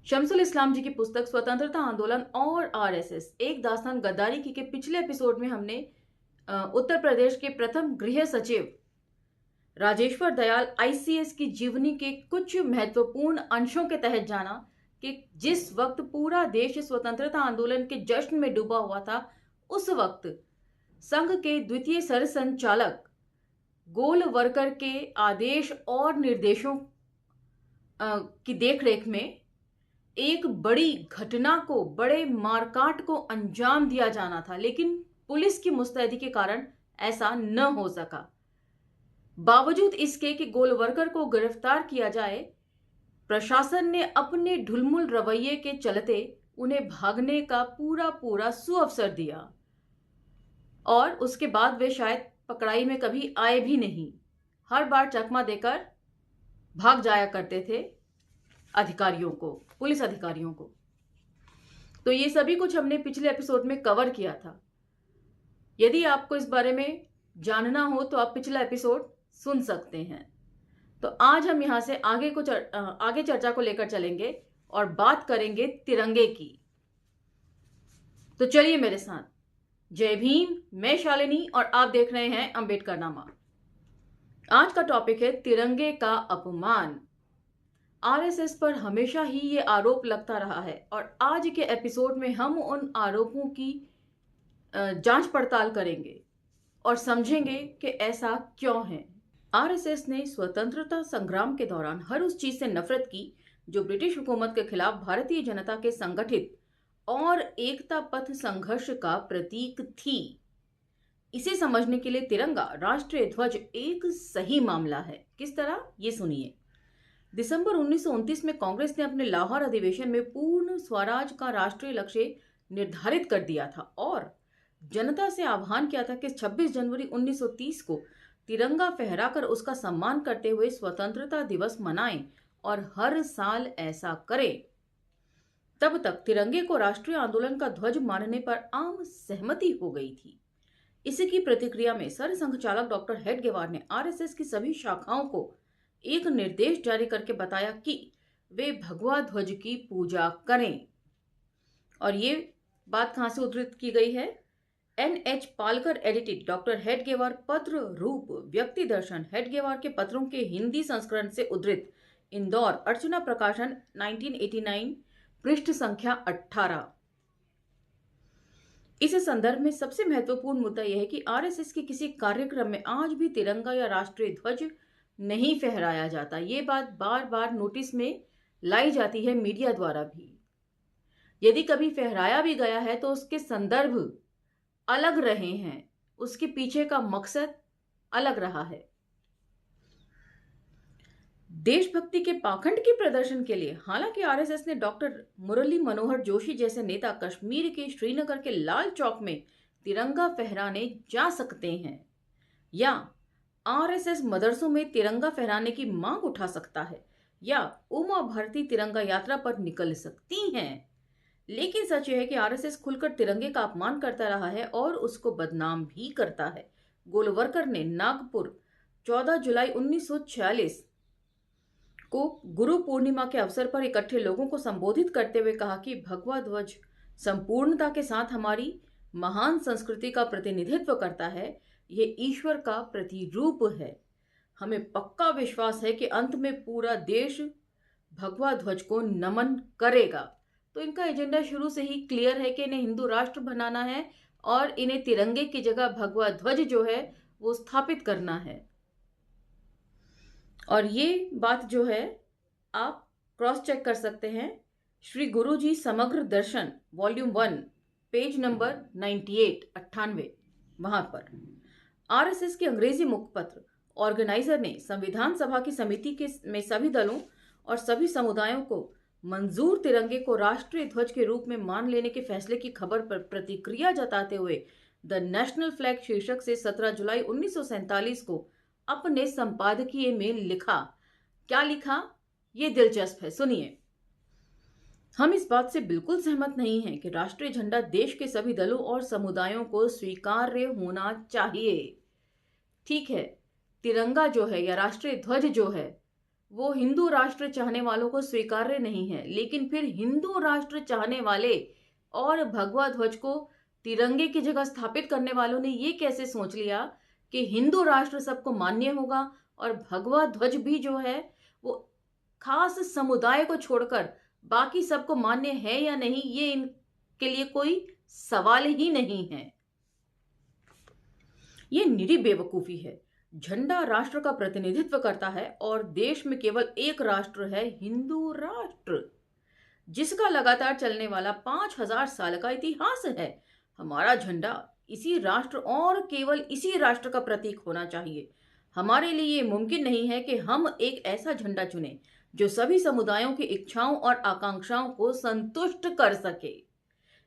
शमसुल इस्लाम जी की पुस्तक स्वतंत्रता आंदोलन और आरएसएस एक दास्तान गद्दारी की के पिछले एपिसोड में हमने उत्तर प्रदेश के प्रथम गृह सचिव राजेश्वर दयाल आईसीएस की जीवनी के कुछ महत्वपूर्ण अंशों के तहत जाना कि जिस वक्त पूरा देश स्वतंत्रता आंदोलन के जश्न में डूबा हुआ था, उस वक्त संघ के द्वितीय सरसंचालक गोलवरकर के आदेश और निर्देशों की देखरेख में एक बड़ी घटना को, बड़े मारकाट को अंजाम दिया जाना था, लेकिन पुलिस की मुस्तैदी के कारण ऐसा न हो सका। बावजूद इसके कि गोलवरकर को गिरफ्तार किया जाए, प्रशासन ने अपने ढुलमुल रवैये के चलते उन्हें भागने का पूरा सुअवसर दिया और उसके बाद वे शायद पकड़ाई में कभी आए भी नहीं। हर बार चकमा देकर भाग जाया करते थे अधिकारियों को, पुलिस अधिकारियों को। तो ये सभी कुछ हमने पिछले एपिसोड में कवर किया था। यदि आपको इस बारे में जानना हो तो आप पिछला एपिसोड सुन सकते हैं। तो आज हम यहां से आगे चर्चा को लेकर चलेंगे और बात करेंगे तिरंगे की। तो चलिए मेरे साथ। जय भीम, मैं शालिनी और आप देख रहे हैं अंबेडकर नामा। आज का टॉपिक है तिरंगे का अपमान। आरएसएस पर हमेशा ही ये आरोप लगता रहा है और आज के एपिसोड में हम उन आरोपों की जांच पड़ताल करेंगे और समझेंगे कि ऐसा क्यों है। आरएसएस ने स्वतंत्रता संग्राम के दौरान हर उस चीज से नफरत की जो ब्रिटिश हुकूमत के खिलाफ भारतीय जनता के संगठित और एकता पथ संघर्ष का प्रतीक थी। इसे समझने के लिए तिरंगा, राष्ट्रीय ध्वज एक सही मामला है। किस तरह, ये सुनिए। दिसंबर 1929 में कांग्रेस ने अपने लाहौर अधिवेशन में पूर्ण स्वराज का राष्ट्रीय लक्ष्य निर्धारित कर दिया था और जनता से आह्वान किया था कि 26 जनवरी 1930 को तिरंगा फहराकर उसका सम्मान करते हुए स्वतंत्रता दिवस मनाएं और हर साल ऐसा करें। तब तक तिरंगे को राष्ट्रीय आंदोलन का ध्वज मानने पर आम सहमति हो गई थी। इसी प्रतिक्रिया में सरसंघचालक डॉक्टर हेडगेवार ने आरएसएस की सभी शाखाओं को एक निर्देश जारी करके बताया कि वे भगवा ध्वज की पूजा करें। और ये बात कहां से उद्धृत की गई है? NH Palkar edited doctor Hedgewar पत्र रूप व्यक्ति दर्शन हेडगेवार के पत्रों के हिंदी संस्करण से उद्धृत, इंदौर, अर्चना प्रकाशन 1989, पृष्ठ संख्या 18। इस संदर्भ में सबसे महत्वपूर्ण मुद्दा यह है कि आरएसएस के किसी कार्यक्रम में आज भी तिरंगा या राष्ट्रीय ध्वज नहीं फहराया जाता। ये बात बार बार नोटिस में लाई जाती है मीडिया द्वारा भी। यदि कभी फहराया भी गया है तो उसके संदर्भ अलग रहे हैं, उसके पीछे का मकसद अलग रहा है। देशभक्ति के पाखंड के प्रदर्शन के लिए हालांकि आरएसएस ने डॉक्टर मुरली मनोहर जोशी जैसे नेता कश्मीर के श्रीनगर के लाल चौक में तिरंगा फहराने जा सकते हैं या आरएसएस मदरसों में तिरंगा फहराने की मांग उठा सकता है या उमा भारती तिरंगा यात्रा पर निकल सकती हैं, लेकिन सच यह है कि आरएसएस खुलकर तिरंगे का अपमान करता रहा है और उसको बदनाम भी करता है। गोलवरकर ने नागपुर 14 जुलाई 1946 को गुरु पूर्णिमा के अवसर पर इकट्ठे लोगों को संबोधित करते हुए कहा कि भगवा ध्वज संपूर्णता के साथ हमारी महान संस्कृति का प्रतिनिधित्व करता है। ये ईश्वर का प्रतिरूप है। हमें पक्का विश्वास है कि अंत में पूरा देश भगवा ध्वज को नमन करेगा। तो इनका एजेंडा शुरू से ही क्लियर है कि इन्हें हिंदू राष्ट्र बनाना है और इन्हें तिरंगे की जगह भगवा ध्वज जो है वो स्थापित करना है। और ये बात जो है आप क्रॉस चेक कर सकते हैं श्री गुरुजी समग्र दर्शन वॉल्यूम 1 पेज नंबर 98 वहां पर। आरएसएस के अंग्रेजी मुखपत्र ऑर्गेनाइजर ने संविधान सभा की समिति में सभी दलों और सभी समुदायों को मंजूर तिरंगे को राष्ट्रीय ध्वज के रूप में मान लेने के फैसले की खबर पर प्रतिक्रिया जताते हुए द नेशनल फ्लैग शीर्षक से 17 जुलाई 1947 को अपने संपादकीय में लिखा। क्या लिखा, ये दिलचस्प है, सुनिए। हम इस बात से बिल्कुल सहमत नहीं हैं कि राष्ट्रीय झंडा देश के सभी दलों और समुदायों को स्वीकार्य होना चाहिए। ठीक है, तिरंगा जो है या राष्ट्रीय ध्वज जो है वो हिंदू राष्ट्र चाहने वालों को स्वीकार्य नहीं है। लेकिन फिर हिंदू राष्ट्र चाहने वाले और भगवा ध्वज को तिरंगे की जगह स्थापित करने वालों ने ये कैसे सोच लिया कि हिंदू राष्ट्र सबको मान्य होगा और भगवा ध्वज भी जो है वो खास समुदाय को छोड़कर बाकी सबको मान्य है या नहीं, ये इनके लिए कोई सवाल ही नहीं है। ये निरी बेवकूफी है। झंडा राष्ट्र का प्रतिनिधित्व करता है और देश में केवल एक राष्ट्र है, हिंदू राष्ट्र, जिसका लगातार चलने वाला 5000 साल का इतिहास है। हमारा झंडा इसी राष्ट्र और केवल इसी राष्ट्र का प्रतीक होना चाहिए। हमारे लिए ये मुमकिन नहीं है कि हम एक ऐसा झंडा चुनें जो सभी समुदायों की इच्छाओं और आकांक्षाओं को संतुष्ट कर सके।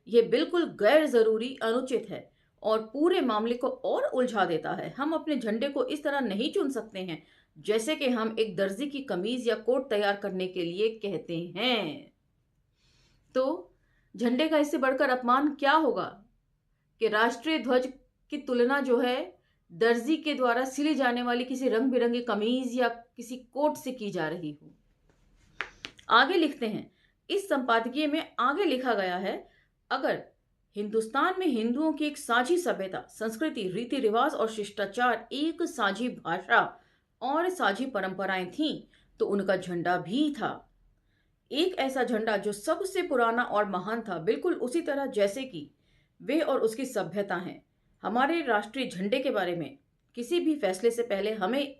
यह बिल्कुल गैर जरूरी, अनुचित है और पूरे मामले को और उलझा देता है। हम अपने झंडे को इस तरह नहीं चुन सकते हैं जैसे कि हम एक दर्जी की कमीज या कोट तैयार करने के लिए कहते हैं। तो झंडे का इससे बढ़कर अपमान क्या होगा कि राष्ट्रीय ध्वज की तुलना जो है दर्जी के द्वारा सिली जाने वाली किसी रंग बिरंगी कमीज या किसी कोट से की जा रही हो। आगे लिखते हैं, इस संपादकीय में आगे लिखा गया है, अगर हिंदुस्तान में हिंदुओं की एक साझी सभ्यता, संस्कृति, रीति रिवाज और शिष्टाचार, एक साझी भाषा और साझी परंपराएं थीं, तो उनका झंडा भी था। एक ऐसा झंडा जो सबसे पुराना और महान था, बिल्कुल उसी तरह जैसे कि वे और उसकी सभ्यता हैं। हमारे राष्ट्रीय झंडे के बारे में किसी भी फैसले से पहले हमें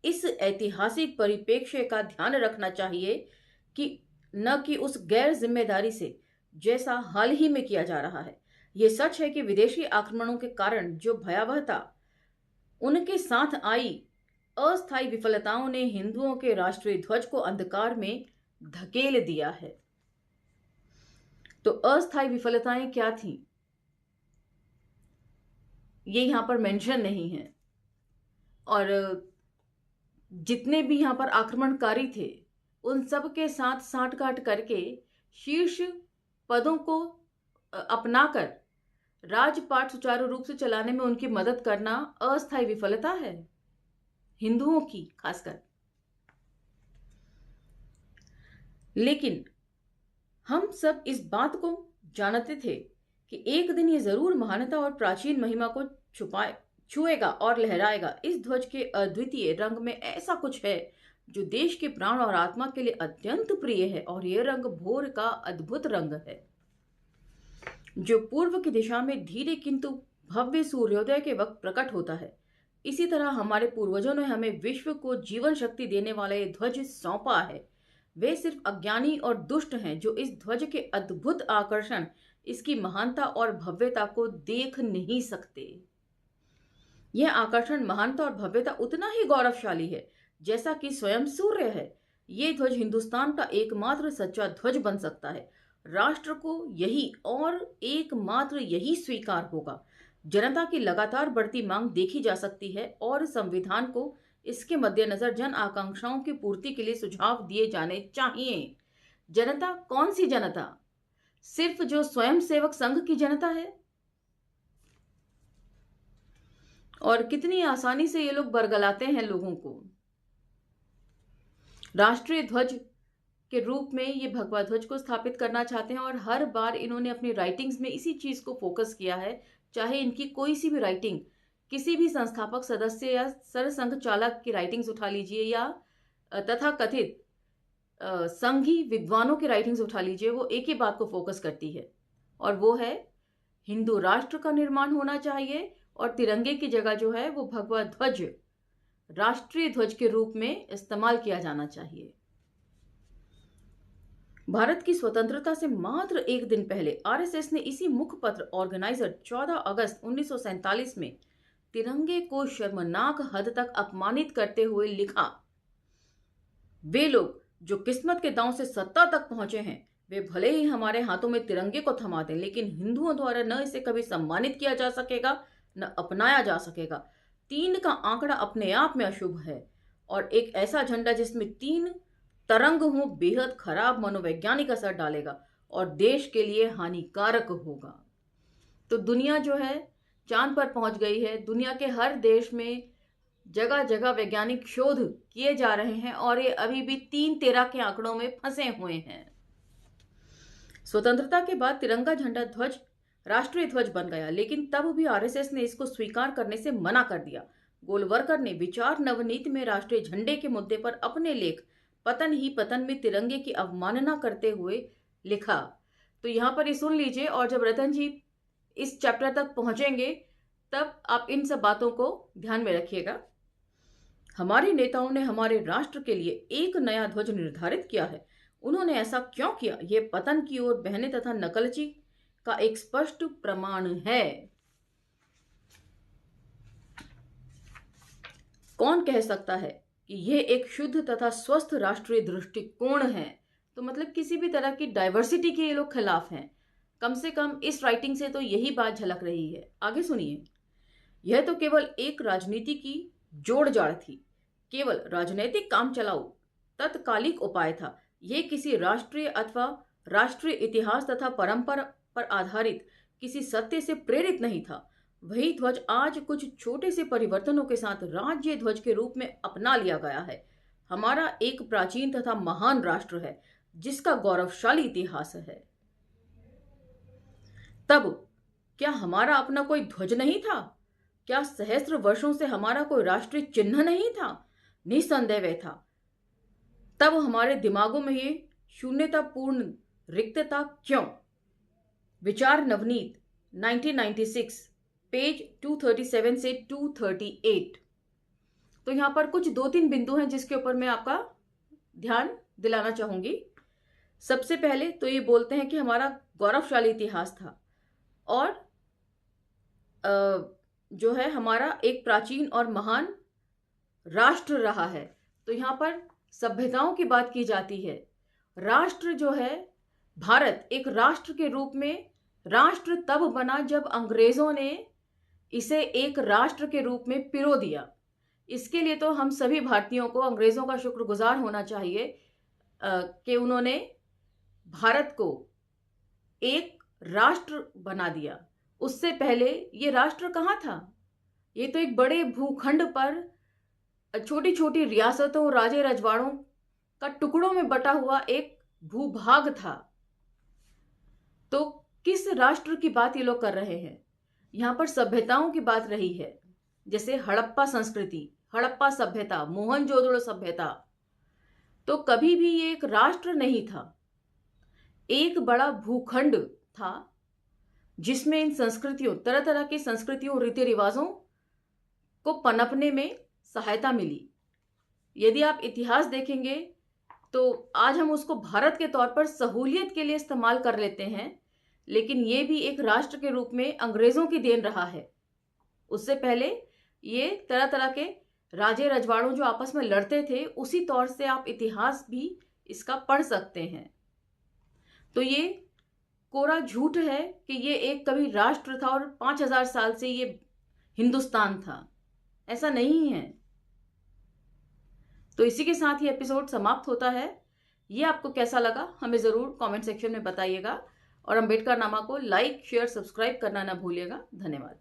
इस ऐतिहासिक परिप्रेक्ष्य का ध्यान रखना चाहिए कि न कि उस गैर जिम्मेदारी से जैसा हाल ही में किया जा रहा है। यह सच है कि विदेशी आक्रमणों के कारण जो भयावहता उनके साथ आई अस्थायी विफलताओं ने हिंदुओं के राष्ट्रीय ध्वज को अंधकार में धकेल दिया है। तो अस्थायी विफलताएं क्या थीं, ये यहां पर मेंशन नहीं है। और जितने भी यहां पर आक्रमणकारी थे उन सब के साथ साठगांठ करके शीर्ष पदों को अपनाकर राजपाट सुचारू रूप से चलाने में उनकी मदद करना अस्थायी विफलता है, हिंदुओं की खासकर। लेकिन हम सब इस बात को जानते थे कि एक दिन ये जरूर महानता और प्राचीन महिमा को छुएगा और लहराएगा। इस ध्वज के अद्वितीय रंग में ऐसा कुछ है जो देश के प्राण और आत्मा के लिए अत्यंत प्रिय है, और यह रंग भोर का अद्भुत रंग है जो पूर्व की दिशा में धीरे किंतु भव्य सूर्योदय के वक्त प्रकट होता है। इसी तरह हमारे पूर्वजों ने हमें विश्व को जीवन शक्ति देने वाला यह ध्वज सौंपा है। वे सिर्फ अज्ञानी और दुष्ट हैं जो इस ध्वज के अद्भुत आकर्षण, इसकी महानता और भव्यता को देख नहीं सकते। यह आकर्षण, महानता और भव्यता उतना ही गौरवशाली है जैसा कि स्वयं सूर्य है। ये ध्वज हिंदुस्तान का एकमात्र सच्चा ध्वज बन सकता है। राष्ट्र को यही और एकमात्र यही स्वीकार होगा। जनता की लगातार बढ़ती मांग देखी जा सकती है और संविधान को इसके मद्देनजर जन आकांक्षाओं की पूर्ति के लिए सुझाव दिए जाने चाहिए। जनता कौन सी जनता? सिर्फ जो स्वयं सेवक संघ की जनता है? और कितनी आसानी से ये लोग बरगलाते हैं लोगों को। राष्ट्रीय ध्वज के रूप में ये भगवा ध्वज को स्थापित करना चाहते हैं और हर बार इन्होंने अपनी राइटिंग्स में इसी चीज को फोकस किया है। चाहे इनकी कोई सी भी राइटिंग, किसी भी संस्थापक सदस्य या सरसंघ चालक की राइटिंग्स उठा लीजिए या तथा कथित संघी विद्वानों की राइटिंग्स उठा लीजिए, वो एक ही बात को फोकस करती है और वो है हिंदू राष्ट्र का निर्माण होना चाहिए और तिरंगे की जगह जो है वो भगवा ध्वज राष्ट्रीय ध्वज के रूप में इस्तेमाल किया जाना चाहिए। भारत की स्वतंत्रता से मात्र एक दिन पहले आरएसएस ने इसी मुखपत्र ऑर्गेनाइजर 14 अगस्त 1947 में तिरंगे को शर्मनाक हद तक अपमानित करते हुए लिखा, वे लोग जो किस्मत के दांव से सत्ता तक पहुंचे हैं वे भले ही हमारे हाथों में तिरंगे को थमा दें, लेकिन हिंदुओं द्वारा न इसे कभी सम्मानित किया जा सकेगा न अपनाया जा सकेगा। 3 का आंकड़ा अपने आप में अशुभ है और एक ऐसा झंडा जिसमें 3 तरंग हो बेहद खराब मनोवैज्ञानिक असर डालेगा और देश के लिए हानिकारक होगा। तो दुनिया जो है चांद पर पहुंच गई है। दुनिया के हर देश में जगह जगह वैज्ञानिक शोध किए जा रहे हैं और ये अभी भी 3-13 के आंकड़ों में फंसे हुए हैं। स्वतंत्रता के बाद तिरंगा झंडा ध्वज राष्ट्रीय ध्वज बन गया, लेकिन तब भी आरएसएस ने इसको स्वीकार करने से मना कर दिया। गोलवलकर ने विचार नवनीत में राष्ट्रीय झंडे के मुद्दे पर अपने लेख पतन ही पतन में तिरंगे की अवमानना करते हुए लिखा। तो यहाँ पर ये सुन लीजिए, और जब रतन जी इस चैप्टर तक पहुंचेंगे तब आप इन सब बातों को ध्यान में रखिएगा। हमारे नेताओं ने हमारे राष्ट्र के लिए एक नया ध्वज निर्धारित किया है। उन्होंने ऐसा क्यों किया, ये पतन की ओर बहने तथा नकलची का एक स्पष्ट प्रमाण है। कौन कह सकता है कि यह एक शुद्ध तथा स्वस्थ राष्ट्रीय दृष्टिकोण है? तो मतलब किसी भी तरह की डाइवर्सिटी के ये लोग खिलाफ हैं। कम से कम इस राइटिंग से तो यही बात झलक रही है। आगे सुनिए। यह तो केवल एक राजनीति की जोड़ जाड़ थी, केवल राजनीतिक काम चलाओ तत्कालिक उपाय था। यह किसी राष्ट्रीय अथवा राष्ट्रीय इतिहास तथा परंपरा पर आधारित किसी सत्य से प्रेरित नहीं था। वही ध्वज आज कुछ छोटे से परिवर्तनों के साथ राज्य ध्वज के रूप में अपना लिया गया है। हमारा एक प्राचीन तथा महान राष्ट्र है जिसका गौरवशाली इतिहास है। तब क्या हमारा अपना कोई ध्वज नहीं था? क्या सहस्त्र वर्षों से हमारा कोई राष्ट्रीय चिन्ह नहीं था? निसंदेह था। तब हमारे दिमागों में ये शून्यतापूर्ण रिक्तता क्यों? विचार नवनीत 1996 पेज 237 से 238। तो यहां पर कुछ 2-3 बिंदु हैं जिसके ऊपर मैं आपका ध्यान दिलाना चाहूंगी। सबसे पहले तो ये बोलते हैं कि हमारा गौरवशाली इतिहास था और जो है हमारा एक प्राचीन और महान राष्ट्र रहा है। तो यहाँ पर सभ्यताओं की बात की जाती है। राष्ट्र जो है, भारत एक राष्ट्र के रूप में राष्ट्र तब बना जब अंग्रेजों ने इसे एक राष्ट्र के रूप में पिरो दिया। इसके लिए तो हम सभी भारतीयों को अंग्रेजों का शुक्रगुजार होना चाहिए कि उन्होंने भारत को एक राष्ट्र बना दिया। उससे पहले ये राष्ट्र कहाँ था? ये तो एक बड़े भूखंड पर छोटी छोटी रियासतों, राजे रजवाड़ों का टुकड़ों में बटा हुआ एक भूभाग था। तो किस राष्ट्र की बात ये लोग कर रहे हैं? यहाँ पर सभ्यताओं की बात रही है, जैसे हड़प्पा संस्कृति, हड़प्पा सभ्यता, मोहनजोदड़ो सभ्यता। तो कभी भी ये एक राष्ट्र नहीं था, एक बड़ा भूखंड था जिसमें इन संस्कृतियों, तरह तरह की संस्कृतियों, रीति रिवाजों को पनपने में सहायता मिली। यदि आप इतिहास देखेंगे तो आज हम उसको भारत के तौर पर सहूलियत के लिए इस्तेमाल कर लेते हैं, लेकिन ये भी एक राष्ट्र के रूप में अंग्रेजों की देन रहा है। उससे पहले ये तरह तरह के राजे रजवाड़ों जो आपस में लड़ते थे, उसी तौर से आप इतिहास भी इसका पढ़ सकते हैं। तो ये कोरा झूठ है कि ये एक कभी राष्ट्र था और 5000 साल से ये हिंदुस्तान था। ऐसा नहीं है। तो इसी के साथ ये एपिसोड समाप्त होता है। ये आपको कैसा लगा हमें ज़रूर कमेंट सेक्शन में बताइएगा और अम्बेडकर नामा को लाइक, शेयर, सब्सक्राइब करना ना भूलिएगा। धन्यवाद।